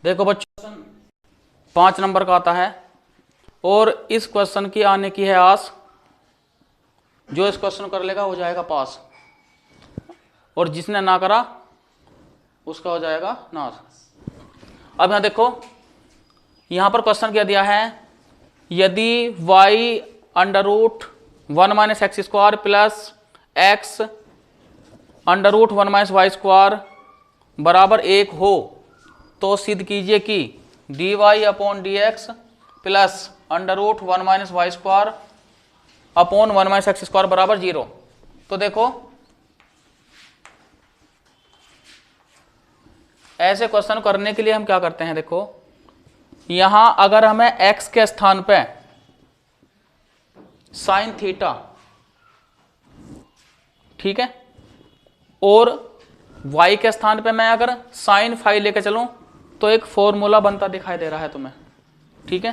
देखो बच्चों 5 नंबर का आता है और इस क्वेश्चन की आने की है आस। जो इस क्वेश्चन कर लेगा हो जाएगा पास, और जिसने ना करा उसका हो जाएगा नाश। अब यहां देखो, यहां पर क्वेश्चन क्या दिया है, यदि y under root 1 minus x square plus x under root 1 minus y square बराबर 1 हो तो सिद्ध कीजिए कि dy upon d x plus under root 1 minus y square upon 1 minus x square बराबर 0। तो देखो ऐसे क्वेश्चन करने के लिए हम क्या करते हैं, देखो यहां अगर हमें x के स्थान पे साइन थीटा, ठीक है, और y के स्थान पे मैं अगर साइन फाई लेकर चलूं तो एक फॉर्मूला बनता दिखाई दे रहा है तुम्हें, ठीक है।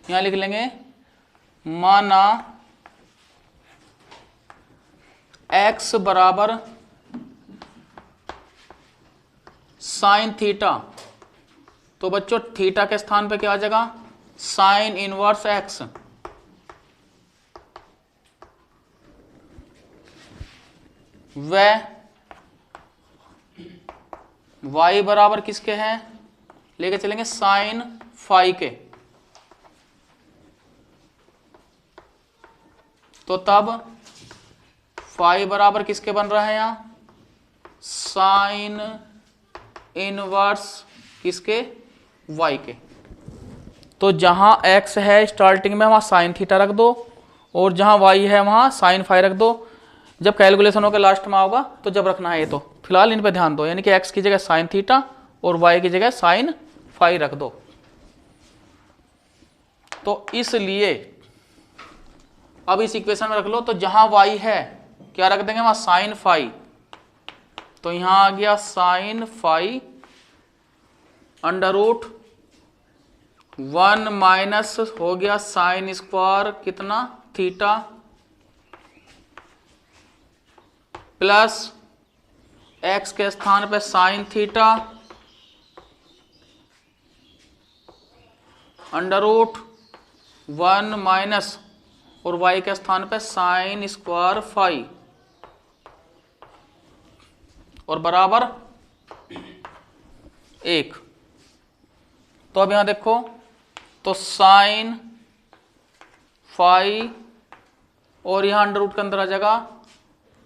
यहां लिख लेंगे माना x बराबर साइन थीटा, तो बच्चों थीटा के स्थान पे क्या आ जाएगा, साइन इनवर्स x, व y बराबर किसके हैं, लेके चलेंगे साइन फाई के। तो तब फाई बराबर किसके बन रहा है, यहां साइन इनवर्स किसके, y के। तो जहां x है स्टार्टिंग में वहां साइन थीटा रख दो, और जहां y है वहां साइन फाई रख दो। जब कैलकुलेशन होकर लास्ट में आओगा तो जब रखना है ये, तो फिलहाल इन पे ध्यान दो, यानी कि x की जगह साइन थीटा और y की जगह साइन फाई रख दो। तो इसलिए अब इस इक्वेशन में रख लो, तो जहां y है क्या रख देंगे, वहां साइन फाई। तो यहां आ गया sine phi under root 1 minus हो गया साइन स्क्वायर कितना थीटा प्लस x के स्थान पे sine theta under root 1 minus और y के स्थान पे साइन स्क्वायर फाई और बराबर 1। तो अब यहां देखो, तो साइन फाई और यहां अंडर रूट के अंदर आ जाएगा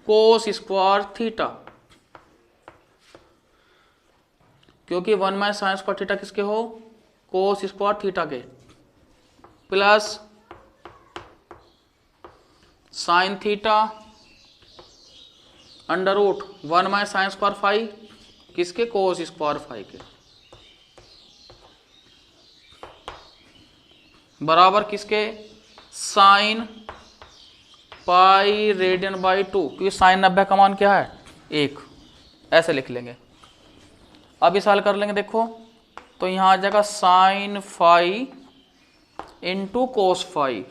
कोस स्क्वायर थीटा, क्योंकि 1 माइनस साइन स्क्वायर थीटा किसके हो, कोस स्क्वायर थीटा के, plus sine theta under root 1 minus sine square phi किसके, कोस स्क्वायर फाई के, बराबर किसके, साइन पाई रेडियन बाई 2, क्योंकि साइन 90 का मान क्या है 1, ऐसे लिख लेंगे। अब इस हल कर लेंगे, देखो तो यहां आ जाएगा sine phi into cos phi,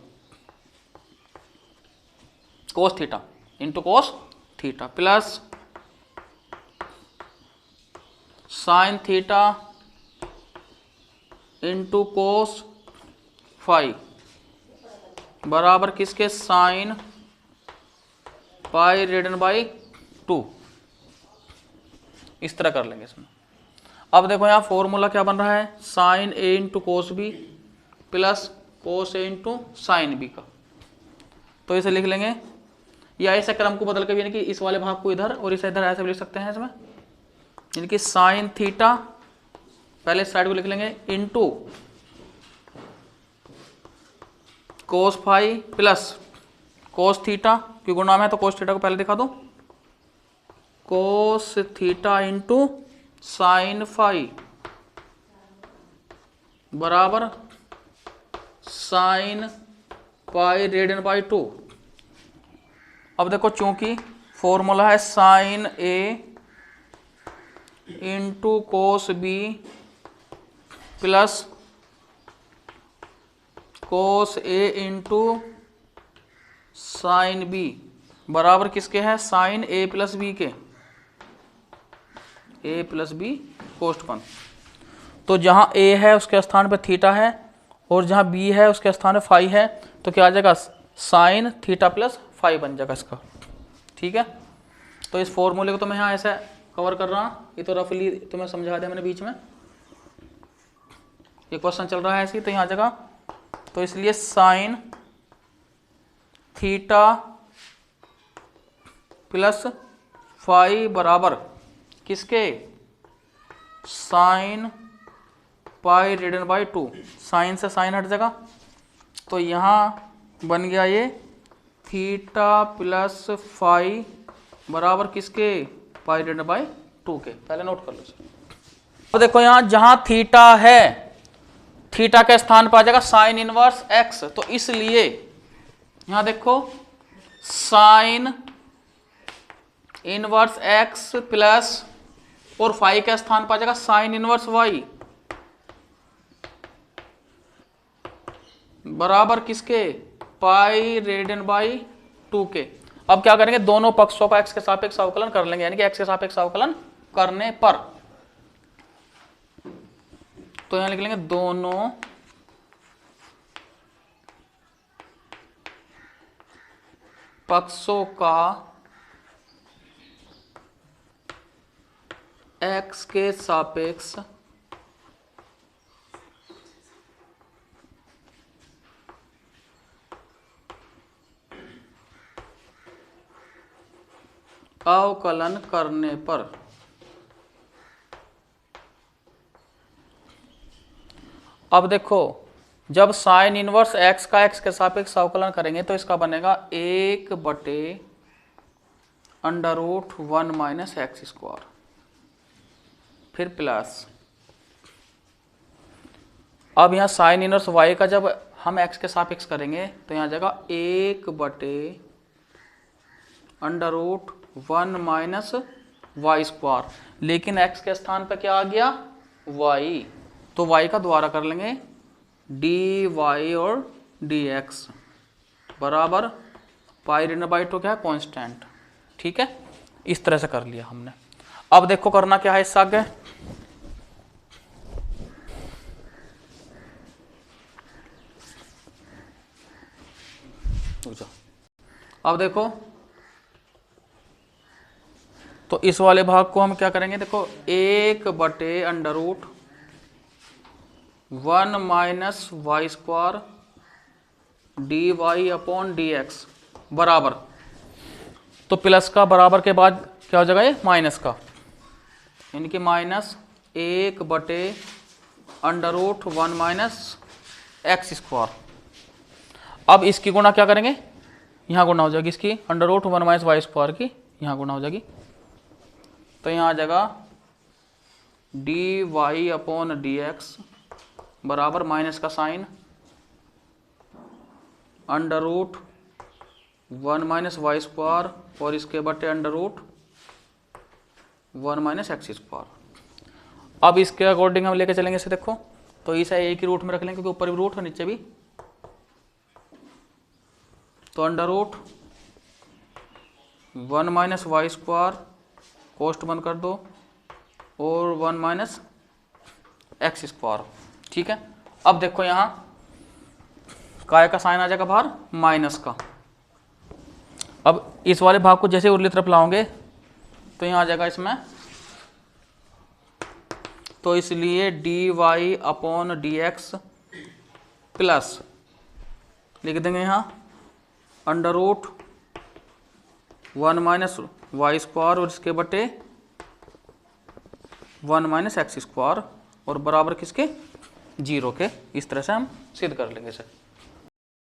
cos theta into cos theta, plus sine theta into cos phi बराबर किसके, साइन पाई रेडियन बाई 2। इस तरह कर लेंगे इसमें। अब देखो यहाँ फॉर्मूला क्या बन रहा है, sine A into cos B plus cos A into sine B का। तो इसे लिख लेंगे, या इसे क्रम को बदल के भी, यानी कि इस वाले भाग को इधर और इसे इधर ऐसे भी लिख सकते हैं इसमें, यानी कि साइन थीटा पहले साइड को लिख लेंगे into cos phi plus cos theta, क्यों गुणा में है तो कोस थीटा को पहले दिखा दो, cos theta into sine phi बराबर साइन पाई रेडियन बाई 2। अब देखो चूंकि फॉर्मूला है sine A into cos B plus cos A into sine B बराबर किसके है, साइन ए प्लस बी के, ए प्लस बी कोष्टकन। तो जहाँ ए है उसके स्थान पे थीटा है और जहाँ बी है उसके स्थान पे फाई है, तो क्या आ जाएगा साइन थीटा प्लस फाई बन जाएगा इसका। ठीक है, तो इस फॉर्मूले को तो मैं यहाँ ऐसे कवर कर रहा हूँ, ये तो रफली तुम्हें समझा दिया मैंने बीच में, ये क्वेश्चन चल रहा है ऐसे ही, तो यहाँ आ जाएगा, तो इसलिए साइन थीटा प्लस फाई बराबर किसके, sine pi divided by 2, sine से साइन हट जाएगा, तो यहाँ बन गया ये थीटा प्लस फाई बराबर किसके, पाई डिवाइडेड बाई 2 के। पहले नोट कर लो सर। तो देखो यहाँ जहां थीटा है, थीटा के स्थान पर आ जाएगा साइन इनवर्स एक्स, तो इसलिए यहां देखो साइन इनवर्स एक्स प्लस और फाई के स्थान पर आ जाएगा साइन इनवर्स वाई बराबर किसके, पाई रेडियन बाई 2 के। अब क्या करेंगे, दोनों पक्षों का एक्स के सापेक्ष अवकलन कर लेंगे, यानी कि एक्स के सापेक्ष अवकलन करने पर, तो यहां लिख लेंगे दोनों पक्षों का एक्स के सापेक्ष अवकलन करने पर। अब देखो जब साइन इनवर्स एक्स का एक्स के सापेक्ष अवकलन करेंगे तो इसका बनेगा 1/√1 माइनस एक्स स्क्वायर, फिर प्लस, अब यहाँ साइन इनवर्स वाई का जब हम एक्स के सापेक्ष करेंगे तो यहाँ जाएगा 1/√1 माइनस वाई स्क्वायर, लेकिन एक्स के स्थान पे क्या आ गया, वाई, तो वाई का द्वारा कर लेंगे डी वाई और डी एक्स बराबर पाई डिवाइडेड बाई 2 क्या है, कांस्टेंट। ठीक है, इस तरह से कर लिया हमने। अब देखो करना क्या है इससे आगे, अब देखो तो इस वाले भाग को हम क्या करेंगे, देखो 1/√1 minus y square d y upon d x बराबर, तो प्लस का बराबर के बाद क्या हो जाएगा, ये माइनस का, यानी कि माइनस 1/√1 माइनस एक्स स्क्वायर। अब इसकी गुणा क्या करेंगे, यहाँ गुणा हो जाएगी इसकी √1 माइनस वाई स्क्वायर की, यहाँ गुणा हो जाएगी, तो यहाँ आ जाएगा d y upon d x बराबर माइनस का साइन √1 माइनस वाई स्क्वायर और इसके बटे √1 माइनस एक्स स्क्वायर। अब इसके अकॉर्डिंग हम लेके चलेंगे इसे, देखो तो इसे एक ही रूट में रख लेंगे क्योंकि ऊपर भी रूट है नीचे भी, तो √1 माइनस वाई स्क्वायर कोष्ट बंद कर दो और 1 माइनस एक्स स्क्वायर। ठीक है, अब देखो यहाँ काय का साइन आ जाएगा बाहर माइनस का, अब इस वाले भाग को जैसे उरली तरफ लाओगे तो यहाँ आ जाएगा इसमें, तो इसलिए d y upon d x plus लिख देंगे यहाँ √1 माइनस वाई स्क्वायर और इसके बटे 1 माइनस एक्स स्क्वायर और बराबर किसके, 0 के। इस तरह से हम सिद्ध कर लेंगे सर।